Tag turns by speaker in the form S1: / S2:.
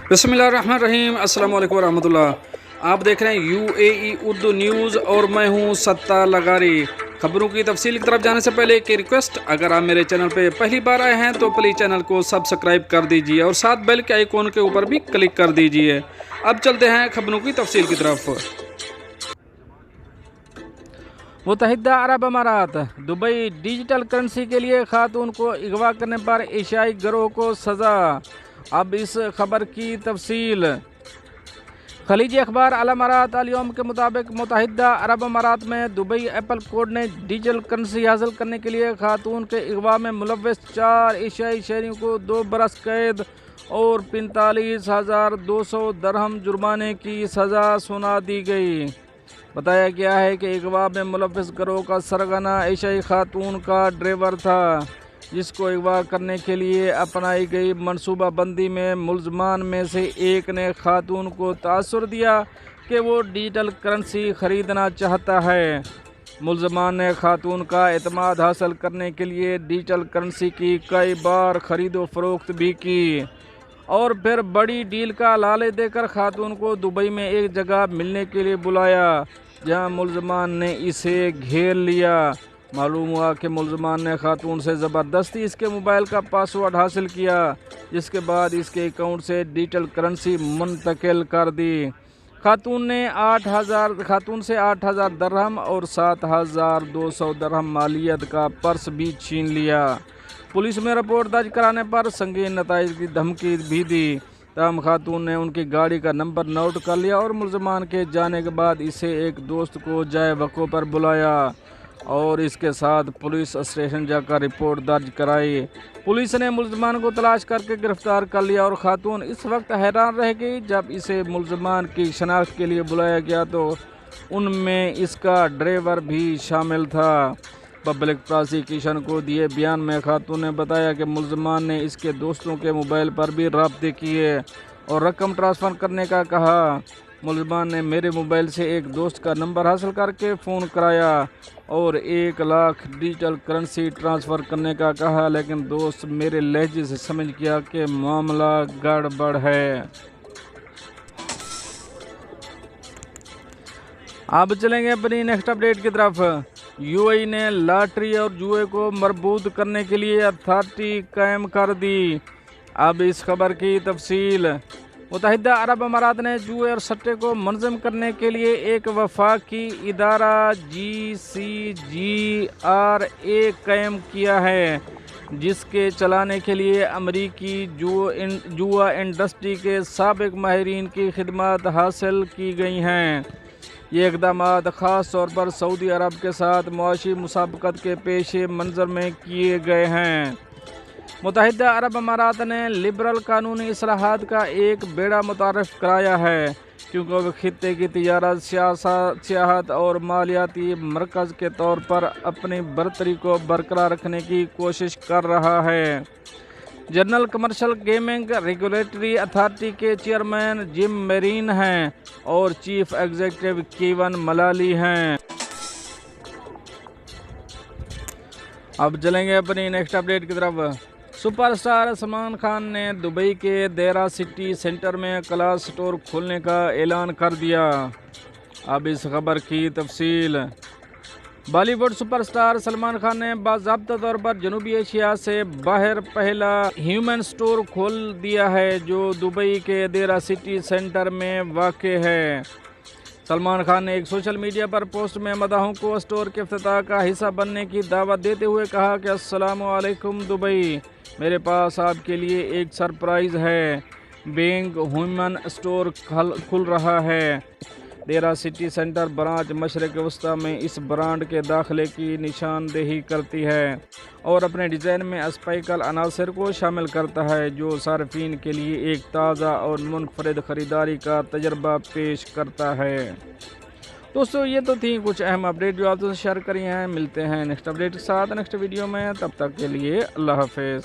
S1: बिस्मिल्लाहिर्रहमानिर्रहीम। अस्सलाम वालेकुम रहमतुल्लाह। आप देख रहे हैं UAE उर्दू न्यूज़ और मैं हूं सत्तार लगारी। खबरों की तफसील की तरफ जाने से पहले एक रिक्वेस्ट, अगर आप मेरे चैनल पे पहली बार आए हैं तो प्लीज़ चैनल को सब्सक्राइब कर दीजिए और साथ बेल के आइकॉन के ऊपर भी क्लिक कर दीजिए। अब चलते हैं खबरों की तफसील की तरफ। मुत्तहिदा अरब अमारात दुबई डिजिटल करेंसी के लिए खातून को अगवा करने पर एशियाई गिरोह को सज़ा। अब इस खबर की तफसील। खलीजी अखबार अल अमारात अल यौम के मुताबिक मुत्तहिदा अरब अमारात में दुबई एप्पल कोड ने डिजिटल करेंसी हासिल करने के लिए खातून के अगवा में मुलव्वस 4 एशियाई शहरियों को 2 बरस कैद और 45,200 दरहम जुर्माने की सज़ा सुना दी गई। बताया गया है कि अगवा में मुलव्वस गिरोह का सरगना एशियाई खातून का ड्राइवर था, जिसको अगवा करने के लिए अपनाई गई मनसूबा बंदी में मुलजमान में से एक ने खातून को तासुर दिया कि वो डिजिटल करेंसी ख़रीदना चाहता है। मुलजमान ने खातून का एतमाद हासिल करने के लिए डिजिटल करेंसी की कई बार ख़रीदो फरोख्त भी की और फिर बड़ी डील का लालच देकर खातून को दुबई में एक जगह मिलने के लिए बुलाया, जहां मुलजमान ने इसे घेर लिया। मालूम हुआ कि मुलजमान ने खातून से ज़बरदस्ती इसके मोबाइल का पासवर्ड हासिल किया, जिसके बाद इसके अकाउंट से डिजिटल करेंसी मुंतकिल कर दी। खातून से 8,000 दरहम और 7,200 दरहम मालियत का पर्स भी छीन लिया। पुलिस में रिपोर्ट दर्ज कराने पर संगीन नताइज की धमकी भी दी। तमाम खातून ने उनकी गाड़ी का नंबर नोट कर लिया और मुलजमान के जाने के बाद इसे एक दोस्त को जाए वक़्फ़े पर बुलाया और इसके साथ पुलिस स्टेशन जाकर रिपोर्ट दर्ज कराई। पुलिस ने मुलजमान को तलाश करके गिरफ्तार कर लिया और खातून इस वक्त हैरान रह गई जब इसे मुलजमान की शनाख्त के लिए बुलाया गया तो उनमें इसका ड्राइवर भी शामिल था। पब्लिक प्रोसिक्यूशन को दिए बयान में खातून ने बताया कि मुलजमान ने इसके दोस्तों के मोबाइल पर भी राब्ते किए और रकम ट्रांसफ़र करने का कहा। मुलजमान ने मेरे मोबाइल से एक दोस्त का नंबर हासिल करके फ़ोन कराया और 1 लाख डिजिटल करेंसी ट्रांसफ़र करने का कहा, लेकिन दोस्त मेरे लहजे से समझ गया कि मामला गड़बड़ है। अब चलेंगे अपनी नेक्स्ट अपडेट की तरफ। UAE ने लॉटरी और जुए को मरबूत करने के लिए अथॉरिटी कायम कर दी। अब इस खबर की तफसील। मुत्तहिदा अरब अमारात ने जुए और सट्टे को मंजम करने के लिए एक वफाकी इदारा GCGRA कायम किया है, जिसके चलाने के लिए अमरीकी जुआ इंडस्ट्री के साबिक माहिरीन की खिदमत हासिल की गई हैं। ये इक़दामात ख़ास तौर पर सऊदी अरब के साथ मुआशी मुसाबकत के पेश मंज़र में किए गए हैं। मुत्तहिदा अरब अमारात ने लिबरल कानूनी इस्लाहात का एक बेड़ा मुतारफ़ कराया है, क्योंकि वह खित्ते की तिजारत, सियाहत और मालियाती मरकज़ के तौर पर अपनी बरतरी को बरकरार रखने की कोशिश कर रहा है। General commercial gaming regulatory authority के चेयरमैन जिम मेरीन हैं और चीफ एग्जीक्यूटिव कीवन मलाली हैं। अब चलेंगे अपनी नेक्स्ट अपडेट की तरफ। सुपरस्टार सलमान खान ने दुबई के देरा सिटी सेंटर में क्लास स्टोर खोलने का ऐलान कर दिया। अब इस खबर की तफसील। बॉलीवुड सुपरस्टार सलमान खान ने बाज़ाब्ता तौर पर जनूबी एशिया से बाहर पहला ह्यूमन स्टोर खोल दिया है, जो दुबई के देरा सिटी सेंटर में वाक़ है। सलमान खान ने एक सोशल मीडिया पर पोस्ट में मदाहों को स्टोर के इफ्तिताह का हिस्सा बनने की दावत देते हुए कहा कि अस्सलामु अलैकुम दुबई, मेरे पास आपके लिए एक सरप्राइज़ है। बीइंग ह्यूमन स्टोर खुल रहा है। देरा सिटी सेंटर ब्रांच मशरक़ वस्ता में इस ब्रांड के दाखिले की निशानदेही करती है और अपने डिज़ाइन में स्पाइकल अनासर को शामिल करता है, जो सार्फिन के लिए एक ताज़ा और मुनफरद ख़रीदारी का तजर्बा पेश करता है। दोस्तों, ये तो थी कुछ अहम अपडेट जो आपसे शेयर करी हैं। मिलते हैं नेक्स्ट अपडेट के साथ नेक्स्ट वीडियो में, तब तक के लिए अल्लाह हाफ़िज़।